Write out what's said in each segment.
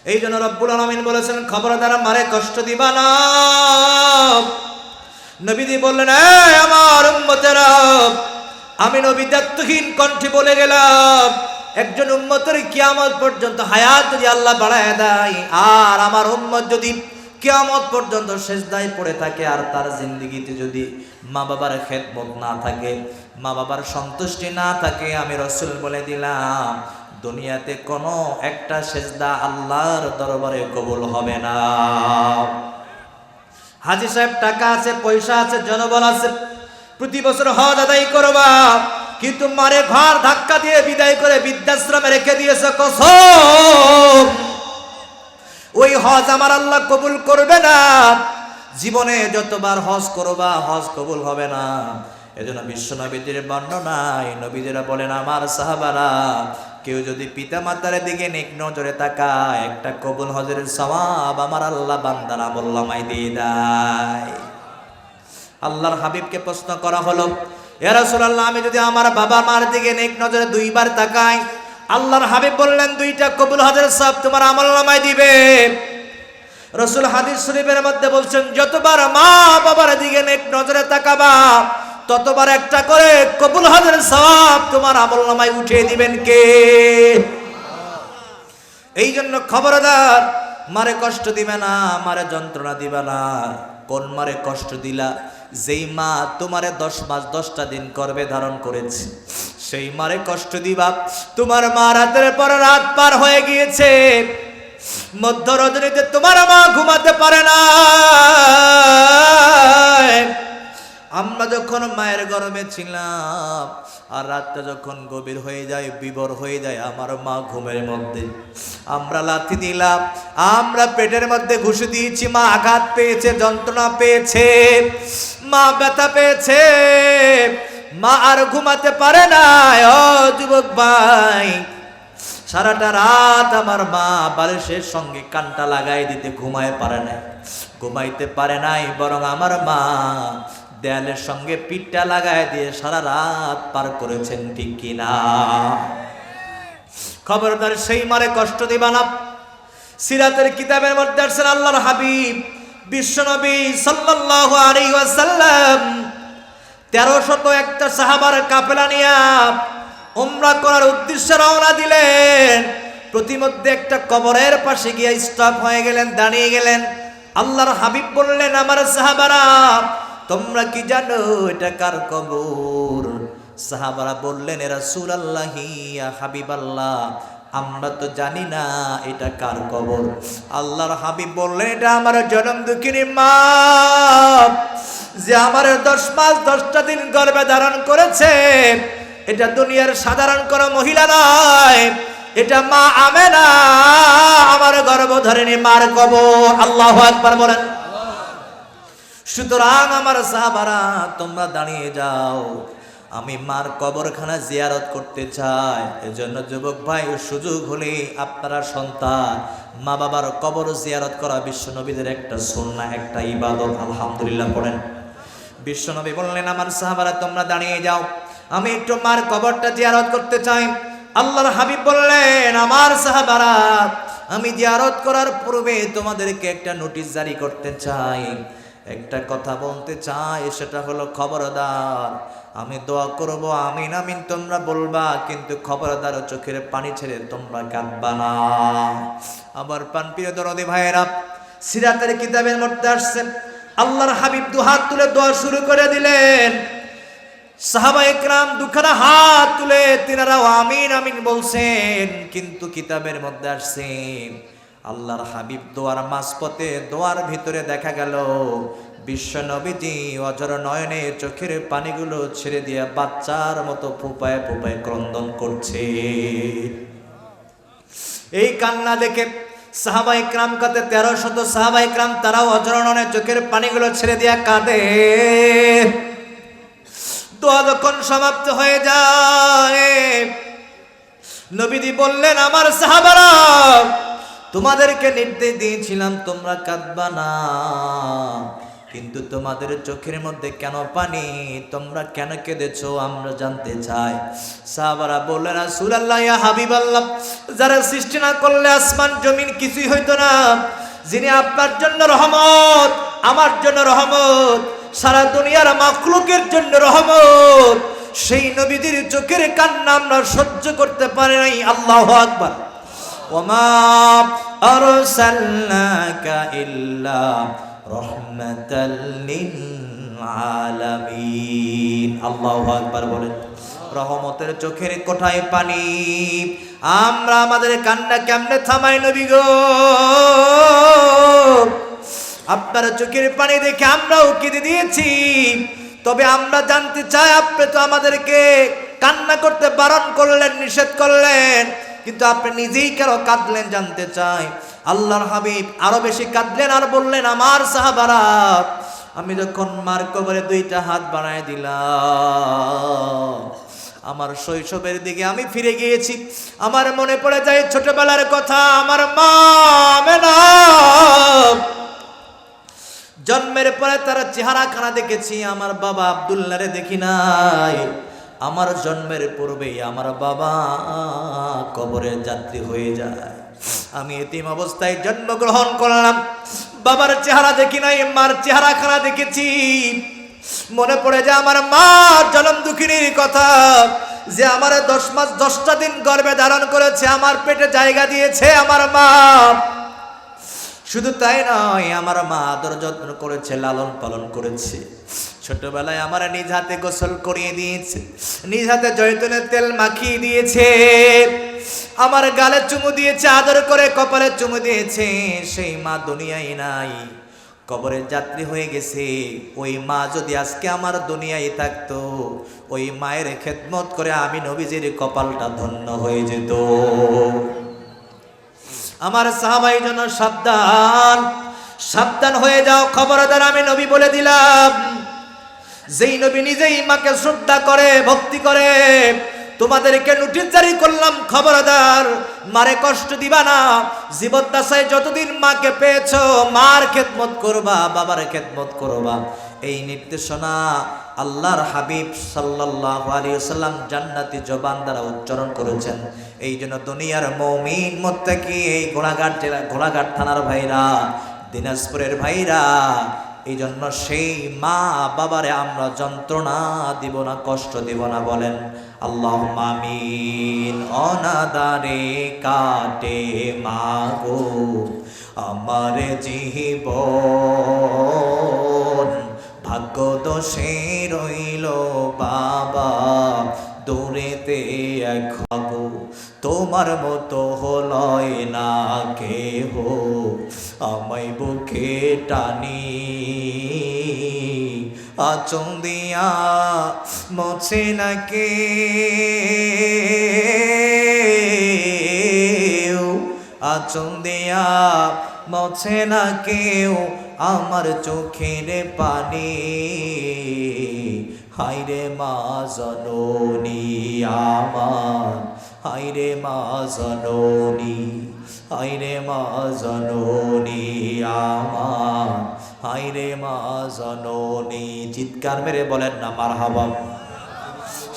এই জন্য রব্বুল আলামিন বলেছেন, খবরদার মারে কষ্ট দিবা না। নবীজি বললেন, এই আমার উম্মতেরা, আমি নবী দায়িত্বহীন কণ্ঠে বলে গেলাম, একজন উম্মতের কিয়ামত পর্যন্ত হায়াত যদি আল্লাহ বাড়ায় দেয়, আর আমার উম্মত যদি কিয়ামত পর্যন্ত সিজদায় পড়ে থাকে, আর তার জিন্দেগিতে যদি মা বাবার খেদমত না থাকে, মা বাবার সন্তুষ্টি না থাকে, আমি রাসূল বলে দিলাম দুনিয়াতে কোনো একটা সিজদা আল্লাহর দরবারে কবুল হবে না। হাজী সাহেব টাকা আছে, পয়সা আছে, জনবল আছে, প্রতি বছর হজ আদায় করবা, কিন্তু মারে ঘর ধাক্কা দিয়ে বিদায় করে বৃদ্ধাশ্রমে রেখে দিয়েছে, কসম ওই হজ আমার আল্লাহ কবুল করবে না। জীবনে যতবার হজ করবা হজ কবুল হবে না। এজন্য বিশ্ব নবীদের বর্ণনায় নবীরা বলেন, আমার সাহাবারা কেউ যদি পিতা মাতার দিকে নেক নজরে তাকায়, একটা কবুল হজের সওয়াব আমার আল্লাহ বান্দার আমলনামায় দিয়ে দেয়। আল্লাহর হাবিবকে প্রশ্ন করা হলো, ইয়া রাসূলুল্লাহ, আমি যদি আমার বাবা মার দিকে নেক নজরে দুইবার তাকাই, আল্লাহর হাবিব বললেন, দুইটা কবুল হজের সওয়াব তোমার আমলনামায় দিবে। রাসূল হাদিস শরীফের মধ্যে বলছেন, যতবার মা বাবার দিকে নেক নজরে তাকাবা ততবার একটা করে কবুল হজের সওয়াব তোমার আমলনামায় উঠিয়ে দিবেন কে? এই জন্য খবরদার মারে কষ্ট দিবে না, মারে যন্ত্রণা দিবে না। কোন মারে কষ্ট দিলা? যেই মা তোমারে 10 মাস 10টা দিন গর্ভে ধারণ করেছে, সেই মারে কষ্ট দিবা। তোমার মা রাতের পর রাত পার হয়ে গিয়েছে, মধ্য রজনীতে তোমার মা ঘুমাতে পারে না। আমরা যখন মায়ের গর্ভে ছিলাম, আর রাতটা যখন গভীর হয়ে যায়, বিবর হয়ে যায়, আমার মা ঘুমের মধ্যে, আমরা লাথি দিলাম, আমরা পেটের মধ্যে ঘুষে দিয়েছি, মা আঘাত পেয়েছে, যন্ত্রণা পেয়েছে, মা ব্যথা পেয়েছে, মা আর ঘুমাতে পারে না। ও যুবক ভাই, সারাটা রাত আমার মা বালিশের সঙ্গে কানটা লাগাই দিতে ঘুমাইতে পারে নাই, বরং আমার মা দেয়ালের সঙ্গে পিঠটা লাগাই দিয়ে সারা রাত পার করেছেন, ঠিক কিনা? খবরদার সেই মারে কষ্ট দিবা না। সিরাতের কিতাবের মধ্যে আসছেন আল্লাহর হাবিব বিশ্বনবী সাল্লাল্লাহু আলাইহি ওয়াসাল্লাম 1301টা সাহাবার কাফেলা নিয়ে উমরা করার উদ্দেশ্যে রওনা দিলেন। প্রতিমধ্যে একটা কবরের পাশে গিয়ে স্টপ হয়ে গেলেন, দাঁড়িয়ে গেলেন। আল্লাহর হাবিব বললেন, আমার সাহাবারা তোমরা কি জানো এটা কার কবর? সাহাবারা বললেন, এ রাসূলুল্লাহ, ইয়া হাবিবাল্লাহ, আমরা তো জানি না এটা কার কবর। আল্লাহর হাবিব বললেন, এটা আমার জনম দুঃখিনী মা, যে আমার 10 মাস 10টা দিন গর্ভে ধারণ করেছে। এটা দুনিয়ার সাধারণ কোনো মহিলা নয়, এটা মা আমেনা, আমার গর্ভধারিণী মার কবর। আল্লাহু আকবার বলেন। সুতরাং আমার সাহাবারা তোমরা দাঁড়িয়ে যাও, আমি মার কবরখানা জিয়ারত করতে চাই। এজন্য যুবক ভাই, সুযোগ হলে আপনারা সন্তান মা বাবার কবর জিয়ারত করা বিশ্বনবীদের একটা সুন্নাহ, একটা ইবাদত। আলহামদুলিল্লাহ পড়েন। বিশ্বনবী বললেন, আমার সাহাবারা তোমরা দাঁড়িয়ে যাও, আমি একটু মার কবরটা জিয়ারত করতে চাই। আল্লাহর হাবিব বললেন, আমার সাহাবারা আমি জিয়ারত করার পূর্বে তোমাদেরকে একটা নোটিশ জারি করতে চাই, একটা কথা বলতে চাই, সেটা হলো খবরদার আমি দোয়া করব, আমিন আমিন তোমরা বলবা, কিন্তু খবরদার চোখের পানি ছেড়ে তোমরা কাঁদবা না। আমার প্রাণপ্রিয় দরদি ভাইয়েরা, সিরাতের কিতাবের মধ্যে আসছে আল্লাহর হাবিব দুহাত তুলে দোয়া শুরু করে দিলেন। সাহাবায়ে কেরাম দুখানা হাত তুলে তিনারাও আমিন আমিন বলছেন, কিন্তু কিতাবের মধ্যে আসছে আল্লাহর হাবিব দোয়ার মাঝপথে দোয়ার ভিতরে দেখা গেল বিশ্ব নবীজি অঝর নয়নে চোখের পানিগুলো ছেড়ে দিয়ে বাচ্চার মতো ফুপায় ফুপায় ক্রন্দন করছে। এই কান্না দেখে সাহাবায়ে কেরাম কাঁদে, 1300 সাহাবায়ে কেরাম তারাও অঝর নয়নে চোখের পানিগুলো ছেড়ে দিয়ে কাঁদে। দোয়া যখন সমাপ্ত হয়ে যায়, নবীজি বললেন, আমার সাহাবারা তোমাদেরকে নির্দেশ দিয়েছিলাম তোমরা কাঁদবা না, কিন্তু তোমাদের চোখের মধ্যে কেন পানি, তোমরা কেন কেঁদেছো আমরা জানতে চাই। সাহাবারা বললেন রাসূলুল্লাহ, ইয়া হাবিবাল্লাহ, যারা সৃষ্টি না করলে আসমান জমিন কিছুই হইতো না, যিনি আপনার জন্য রহমত, আমার জন্য রহমত, সারা দুনিয়ার মাখলুকের জন্য রহমত, সেই নবীদের চোখের কান্না আমরা সহ্য করতে পারি নাই। আল্লাহু আকবার। ওমা আরসালনাকা ইল্লা রাহমাতাল লিল আলামিন। আল্লাহু আকবার বলেন। রহমতের চোখের কোঠায় পানি, আমরা আমাদের কান্না কেমনে থামাই নবী গো? আপনার চোখের পানি দেখে আমরাও কেঁদে দিয়েছি, তবে আমরা জানতে চাই, আপনি তো আমাদেরকে কান্না করতে বারণ করলেন, নিষেধ করলেন, কিন্তু আপনি নিজেই কেন কাঁদলেন জানতে চাই। আল্লাহর হাবিব আরো বেশি কাঁদলেন আর বললেন, আমার সাহাবারা, আমি যখন মার কবরে দুইটা হাত বাড়ায় দিলাম, আমার শৈশবের দিকে আমি ফিরে গিয়েছি, আমার মনে পড়ে যায় ছোটবেলার কথা। আমার মা আমেনা জন্মের পরে তার চেহারাখানা দেখেছি, আমার বাবা আব্দুল্লাহরে দেখি নাই। আমার জন্মের পূর্বেই আমার বাবা কবরের যাত্রী হয়ে যায়। আমি এতিম অবস্থায় জন্মগ্রহণ করলাম, বাবার চেহারা দেখি নাই, মার চেহারাখানা দেখেছি। মনে পড়ে যায় আমার মা জনম দুঃখিনীর কথা, যে আমার 10 মাস 10টা দিন গর্ভে ধারণ করেছে, আমার পেটে জায়গা দিয়েছে আমার মা। শুধু তাই নয়, আমার মা আদর যত্ন করেছে, লালন পালন করেছে। ছোটবেলায় আমার নিজ হাতে গোসল করিয়ে দিয়েছে, নিজ হাতে জয়তুনের তেল মাখিয়ে দিয়েছে, আমার গালে চুমু দিয়েছে, আদর করে কপালে চুমু দিয়েছে। সেই মা দুনিয়ায় নাই, কবরের যাত্রী হয়ে গেছে। ওই মা যদি আজকে আমার দুনিয়ায় থাকতো, ওই মায়ের খেদমত করে আমি নবীজির কপালটা ধন্য হয়ে যেত। আমার সাহাবাই জন্য সাবধান, সাবধান হয়ে যাও, খবরদার আমি নবী বলে দিলাম। যেই নবী নিজেই মাকে শ্রদ্ধা করে, ভক্তি করে, তোমাদেরকে নোটিশ জারি করলাম, খবরদার মারে কষ্ট দিবা না। জীবদ্দশায় যতদিন মাকে পেয়েছো, মার খেদমত করবা, বাবার খেদমত করবা। এই নির্দেশনা আল্লাহর হাবিব সাল্লাল্লাহু আলাইহি ওয়াসাল্লাম জান্নাতি জবান দ্বারা উচ্চারণ করেছেন। এই জন্য দুনিয়ার মুমিন মুত্তাকি, এই ঘোড়াঘাট থানার ভাইরা, দিনাজপুরের ভাইরা, এই জন্য সেই মা বাবারে আমরা যন্ত্রণা দিব না, কষ্ট দিব না, বলেন আল্লাহুম্মা আমিন। অনাদারে কাটে মাগো আমার জীবন, ভাগ্য দোষে রইল বাবা দূরেতে এক ভাগো, তোমার মতো হলয় না কেহ আমায় বুকে টানি, আঁচল দিয়া মোছে না কেউ, আঁচল দিয়া মোছে না কেউ আমার চোখের পানি। হায়রে মা জননী আমার, হায়রে মা জননী, হায়রে মা জননী আমার, হায়রে মা জননী। চিৎকার মেরে বলেন না মারহাবা।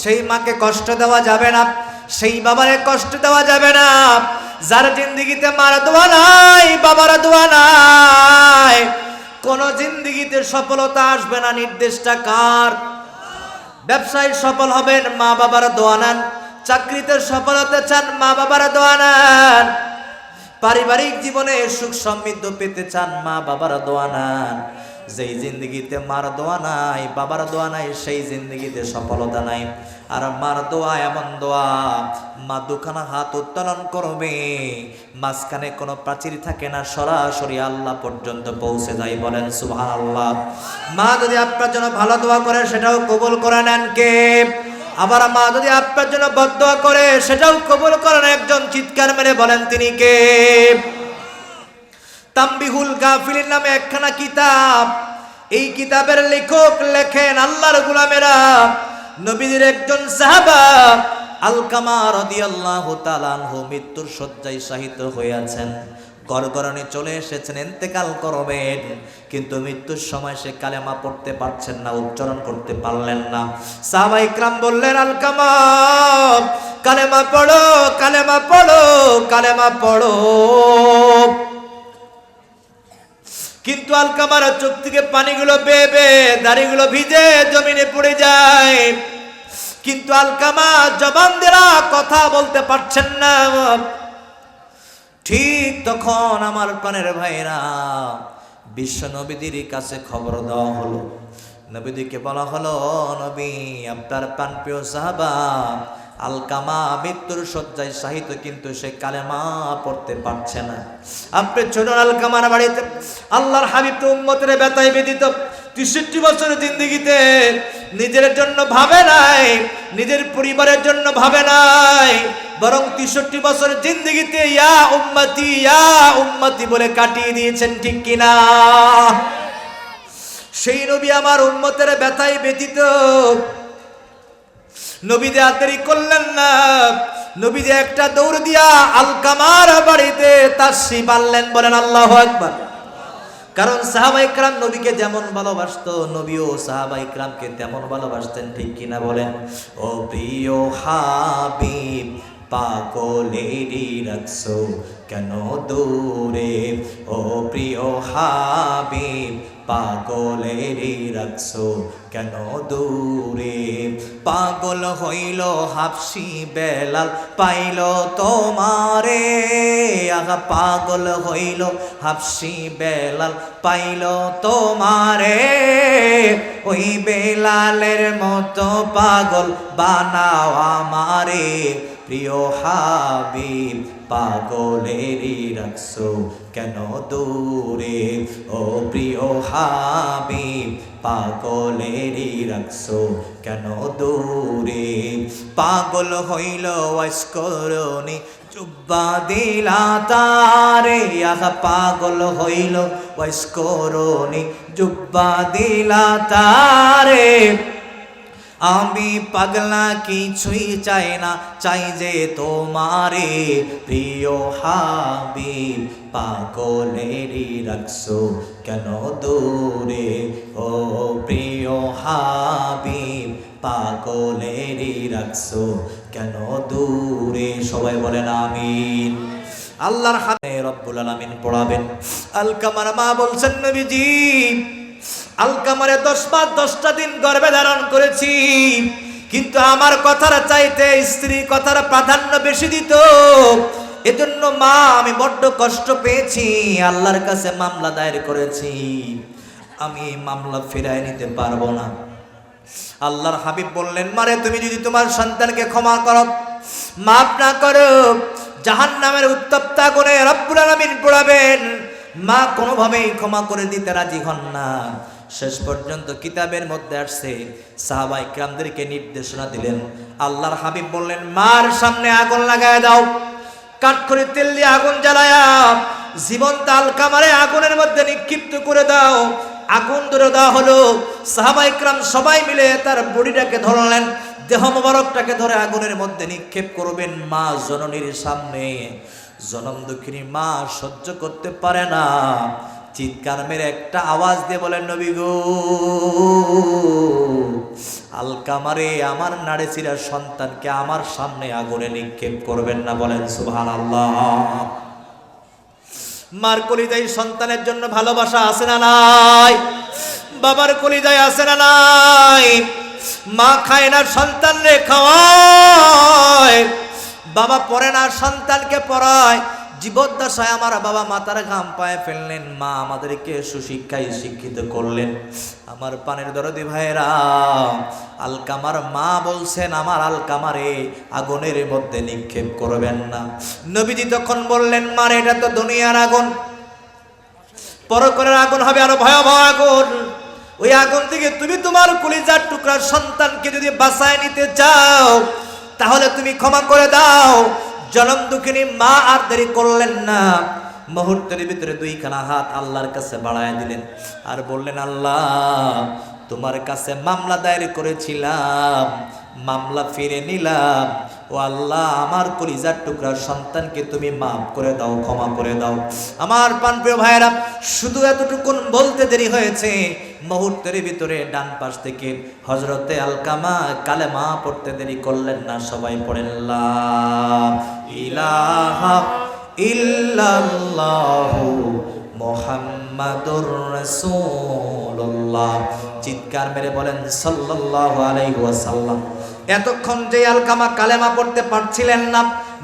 সেই মাকে কষ্ট দেওয়া যাবে না, সেই বাবারে কষ্ট দেওয়া যাবে না। যার জিন্দিগিতে মার দোয়া নাই, বাবার দোয়া নাই, কোন জিন্দিগিতে সফলতা আসবে না। নির্দেশটা কার? ব্যবসায় সফল হবেন, মা বাবার দোয়া নেন। চাকরিতে সফল হতে চান, মা বাবার দোয়া নেন। পারিবারিক জীবনে সুখ সমৃদ্ধ পেতে চান, মা বাবার দোয়া নেন। যেই জিন্দিগিতে মার দোয়া নাই, বাবার দোয়া নাই, সেই জিন্দিগিতে সফলতা নাই। আর মার দোয়া এমন দোয়া, মা দুখানা হাত উত্তোলন করবে, মাঝখানে কোনো প্রাচীর থাকে না, সরাসরি আল্লাহ পর্যন্ত পৌঁছে যায়। বলেন সুবহানাল্লাহ। মা যদি আপনার জন্য ভালো দোয়া করে, সেটাও কবুল করে নেন কে? আবার মা যদি আপনার জন্য বদদোয়া করে, সেটাও কবুল করেন একজন। চিৎকার মেরে বলেন তিনি কে? তাম্বিহুল গাফিলিন নামে একখানা কিতাব, এই কিতাবের লেখক লেখেন আল্লাহর গোলামেরা, নবীর একজন সাহাবা আলকামা রাদিয়াল্লাহু তাআলা আনহু মৃত্যুর শয্যায় শায়িত হয়ে আছেন, গড়গড়ানি চলে এসেছেন, ইন্তেকাল করবেন, কিন্তু মৃত্যুর সময় সে কালেমা পড়তে পারছেন না, উচ্চারণ করতে পারলেন না। সাহাবায়ে ইকরাম বললেন, আলকামা কালেমা পড়ো, কালেমা পড়ো, কালেমা পড়ো। কিন্তু আলকামার চোখ থেকে পানিগুলো বেয়ে বেয়ে দাড়িগুলো ভিজে জমিনে পড়ে যায়, কিন্তু আলকামা জবান দেরা কথা বলতে পারছেন না। ঠিক তখন আমার প্রাণের ভাইরা বিশ্ব নবীদের কাছে খবর দেওয়া হলো। নবীদিকে বলা হলো, নবী আপনার প্রাণপ্রিয় সাহাবা আলকামা মৃত্যুর শয্যায় শায়িত, কিন্তু সে কালেমা পড়তে পারছে না। আপনি চলুন আলকামার বাড়িতে। আল্লাহর হাবিব তো উম্মতের ব্যথায় ব্যথিত, ৬৩ বছরের জিন্দেগিতে নিজের জন্য ভাবে নাই, নিজের পরিবারের জন্য ভাবে নাই, বরং ৬৩ বছরের জিন্দেগিতে ইয়া উম্মতি বলে কাটিয়ে দিয়েছেন, ঠিক কিনা? সেই নবী আমার উম্মতের ব্যথায় ব্যথিত। নবী যে দেরি করলেন না, নবী যে একটা দৌড় দিয়া আলকামার বাড়িতে তাশরিফ আনলেন, বলেন আল্লাহু আকবার। কারণ সাহাবায়ে ইকরাম নবীকে যেমন ভালোবাসতো, নবীও সাহাবায়ে ইকরামকে তেমন ভালোবাসতেন, ঠিক কিনা বলেন? ও প্রিয় হাবিব পাগলেরই রাখছো কেন দূরে, ও প্রিয় হাবিব পাগলেরই রাখছো কেন দূরে। পাগল হইল হাবশি বেলাল পাইল তোমারে, আগা পাগল হইল হাবশি বেলাল পাইল তোমারে, ওই বেলালের মতো পাগল বানাও আমারে। প্রিয় হাবিব পাগলেরই রাখছো কেন দূরে, ও প্রিয় হাবিব পাগলেরই রাখছো কেন দূরে। পাগল হইল ওয়াইস করনি জুব্বা দিলা তারে, আহা পাগল হইল ওয়াইস করনি জুব্বা দিলা তারে। আমি পাগলা কিছুই চাই না, চাই যে তোমারে। প্রিয় হাবিব পাগলেরই রাখছো কেন দূরে, ও প্রিয় হাবিব পাগলেরই রাখছো কেন দূরে। সবাই বলেন আমিন। আল্লাহর হাতে রব্বুল আলামিন পড়াবেন। আলকামার মা বলছেন, নবীজি আলকামারে 10 মাস 10টা দিন গর্ভে ধারণ করেছি, কিন্তু আমার কথার চাইতে স্ত্রী কথার প্রাধান্য বেশি দিত, এজন্য মা আমি বড্ড কষ্ট পেয়েছি, আল্লাহর কাছে মামলা দায়ের করেছি, আমি মামলা ফিরায় নিতে পারবো না। আল্লাহর হাবিব বললেন, মারে তুমি যদি তোমার সন্তানকে ক্ষমা করো, মাফ না করো, জাহান্নামের উত্তপ্ত আগুনে রব্বুল আলামিন পোড়াবেন। মা কোনোভাবেই ক্ষমা করে দিতে রাজি হন না। শেষ পর্যন্ত কিতাবের মধ্যে আসছে, সাহাবায়ে কিরামদেরকে নির্দেশনা দিলেন। আল্লাহর হাবিব বললেন, মার সামনে আগুন লাগায় দাও, কাঠখড়ি তেল দিয়ে আগুন জ্বালায়া জীবন্ত আলকামারে আগুনের মধ্যে নিক্ষিপ্ত করে দাও। আগুন ধরে দেওয়া হলো। সাহাবায়ে কিরাম সবাই মিলে তার বডিটাকে ধরলেন, দেহ মোবারকটাকে ধরে আগুনের মধ্যে নিক্ষেপ করবেন মা জননীর সামনে। জনম দুঃখিনী মা সহ্য করতে পারে না, চিৎকার মেরে একটা আওয়াজ দিয়ে বলেন, নবী গো, আলকামারে আমার নাড়েচিরা সন্তানকে আমার সামনে আগুনে নিক্ষেপ করবেন না, বলেন সুবহানাল্লাহ। মার কলিজায় সন্তানের জন্য ভালোবাসা আছে না নাই? বাবার কলিজায় আছে না নাই? মা খায় না, সন্তান রে খাওয়ায়, বাবা পড়ে না, সন্তানকে পড়ায়। জীবদ্দশায় আমার বাবা মাথার ঘাম পায়ে ফেললেন, মা আমাদেরকে সুশিক্ষায় শিক্ষিত করলেন। আমার পানের দরদি ভাইরা, আলকামার মা বলছেন, আমার আলকামারে আগুনের মধ্যে নিক্ষেপ করবেন না। নবীজি তখন বললেন, মারে এটা তো দুনিয়ার আগুন, পরকালের আগুন হবে আরো ভয়াবহ আগুন। ওই আগুন থেকে তুমি তোমার কলিজার টুকরা সন্তানকে যদি বাঁচায় নিতে চাও, তাহলে তুমি ক্ষমা করে দাও। জনম দুঃখিনী মা আর দেরি করলেন না, মুহূর্তের ভিতরে দুইখানা হাত আল্লাহর কাছে বাড়ায় দিলেন আর বললেন, আল্লাহ তোমার কাছে মামলা দায়ের করেছিলাম, মামলা ফিরে নিলাম, ও আল্লাহ, আমার কলিজার টুকরা সন্তানকে তুমি মাফ করে দাও, ক্ষমা করে দাও। আমার প্রাণপ্রিয় ভাইয়েরা, শুধু এতটুকুন বলতে দেরি হয়েছে, মুহূর্তের ভিতরে ডান পাশ থেকে হযরতে আলকামা কালেমা পড়তে দেরি করলেন না। সবাই পড়েন লা ইলাহা ইল্লাল্লাহু মুহাম্মাদুর রাসূলুল্লাহ। চিৎকার মেরে বলেন সাল্লাল্লাহু আলাইহি ওয়াসাল্লাম। এতক্ষণ যে আলকামা কালেমা পড়তে পারছিলেন না,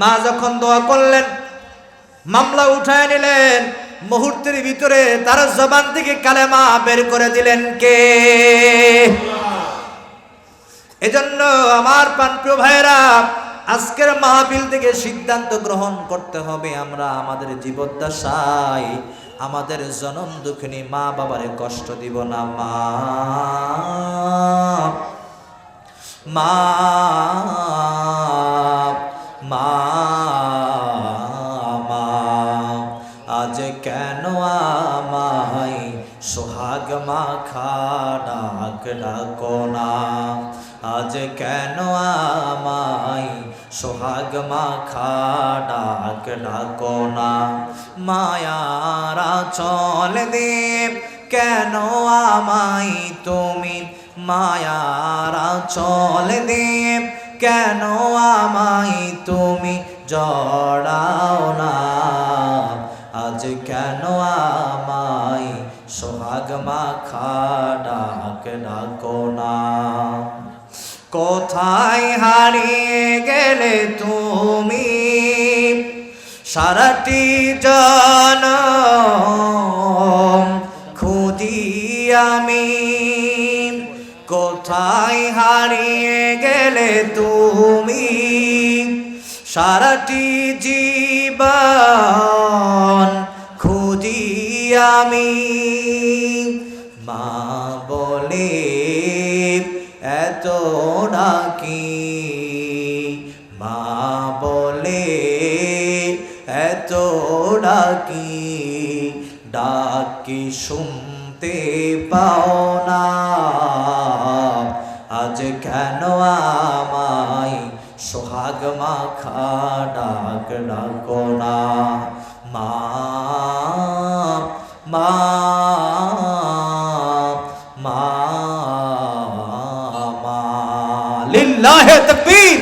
মা যখন দোয়া করলেন, মামলা উঠায় নিলেন, মুহূর্তের ভিতরে তার জবান থেকে কালেমা বের করে দিলেন কে? এজন্য আমার প্রাণপ্রিয় ভাইয়েরা, আজকের মাহফিল থেকে সিদ্ধান্ত গ্রহণ করতে হবে, আমরা আমাদের জীবদ্দশায় আমাদের জনম দুঃখিনী মা বাবারে কষ্ট দিব না। মা মা মা মা আজ কেন আমায় সোহাগ মাখা ডাক ডাকো না, আজ কেন আমায় সোহাগ মাখা ডাক ডাকো না। মায়ারা চল দে কেন আমায় তুমি, মায়ারা চল দে কেন আমায় তুমি জড়াও না, আজ কেন আমায় সোহাগ মাখা ডাক ডাকো না। কোথায় হারিয়ে গেলে তুমি সারাটি জনম খুঁজি আমি, কোথায় হারিয়ে গেলে তুমি সারাটি জীবন খুঁজি আমি। মা বলে এত ডাকি, মা বলে এত ডাকি, ডাকি শুনতে পাও না, আজ কেন আমায় সোহাগ মাখা ডাক ডাকো না। মা মা মা মা লিল্লাহে তাকবীর।